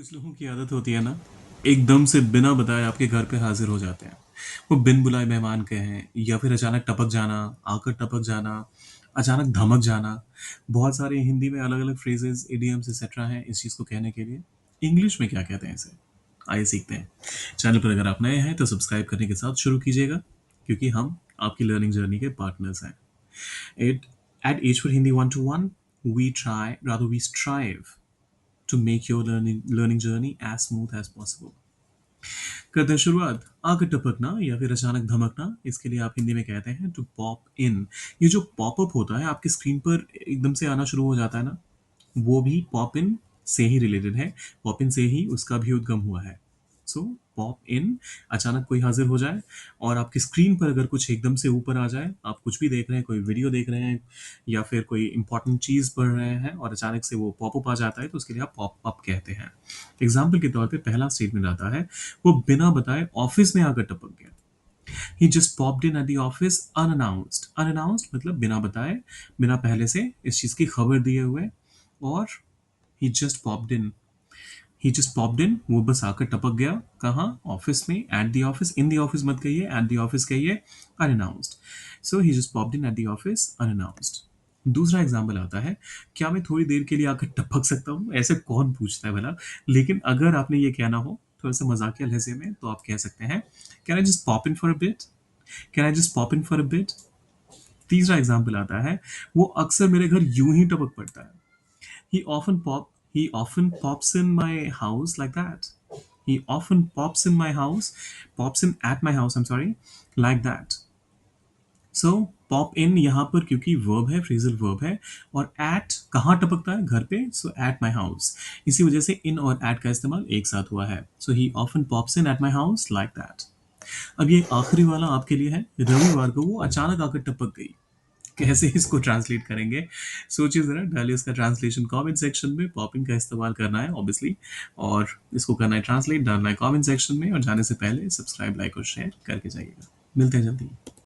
कुछ लोगों की आदत होती है ना, एकदम से बिना बताए आपके घर पे हाजिर हो जाते हैं। वो बिन बुलाए मेहमान कहें या फिर अचानक टपक जाना, आकर टपक जाना, अचानक धमक जाना। बहुत सारे हिंदी में अलग अलग फ्रेजेस, इडियम्स एक्सेट्रा हैं इस चीज़ को कहने के लिए। इंग्लिश में क्या कहते हैं इसे? आइए सीखते हैं। चैनल पर अगर आप नए हैं तो सब्सक्राइब करने के साथ शुरू कीजिएगा, क्योंकि हम आपकी लर्निंग जर्नी के पार्टनर्स हैं। It at Age for Hindi 1 to 1, we strive to make your learning journey as smooth as possible. करते हैं शुरुआत। आग टपकना या फिर अचानक धमकना, इसके लिए आप हिंदी में कहते हैं टू पॉप इन। ये जो पॉपअप होता है आपकी स्क्रीन पर एकदम से आना शुरू हो जाता है ना, वो भी पॉप इन से ही रिलेटेड है। पॉप इन से ही उसका भी उद्गम हुआ है। सो पॉप इन, अचानक कोई हाजिर हो जाए और आपकी स्क्रीन पर अगर कुछ एकदम से ऊपर आ जाए, आप कुछ भी देख रहे हैं, कोई वीडियो देख रहे हैं या फिर कोई इंपॉर्टेंट चीज़ पढ़ रहे हैं और अचानक से वो पॉपअप आ जाता है, तो उसके लिए आप पॉप अप कहते हैं। एग्जाम्पल के तौर पे पहला स्टेटमेंट आता है, वो बिना बताए ऑफिस में आकर टपक गया। He just popped in at the office unannounced. Unannounced मतलब बिना बताए, बिना पहले से इस चीज़ की खबर दिए हुए। और ही जस्ट पॉप्ड इन, ही जस्ट पॉप्ड इन, वो बस आकर टपक गया। कहाँ? ऑफिस में। Eight the office, in the office मत कहिए, एट द ऑफिस कहिए। Unannounced. So he just popped in at the office unannounced. दूसरा एग्जाम्पल आता है, क्या मैं थोड़ी देर के लिए आकर टपक सकता हूँ? ऐसे कौन पूछता है भला? लेकिन अगर आपने ये कहना हो थोड़ा सा मजाकिया लहजे में, तो आप कह सकते हैं, can I just pop in for a bit? Can I just pop in for a bit? तीसरा एग्जाम्पल आता है, वो अक्सर मेरे घर यूं ही टपक पड़ता है। He often pop he often pops in my house like that. He often pops in at my house, I'm sorry, like that. So pop in यहाँ पर क्योंकि verb है, phrasal verb है, और at कहाँ टपकता है? घर पे। So at my house, इसी वजह से in और at का इस्तेमाल एक साथ हुआ है। So he often pops in at my house like that. अब ये आखिरी वाला आपके लिए है। रविवार को वो अचानक आकर टपक गई। कैसे इसको ट्रांसलेट करेंगे? सोचिए ज़रा, डालिए उसका ट्रांसलेशन कमेंट सेक्शन में। पॉपिंग का इस्तेमाल करना है ऑब्वियसली, और इसको करना है ट्रांसलेट, डालना है कमेंट सेक्शन में, और जाने से पहले सब्सक्राइब, लाइक और शेयर करके जाइएगा। मिलते हैं जल्दी।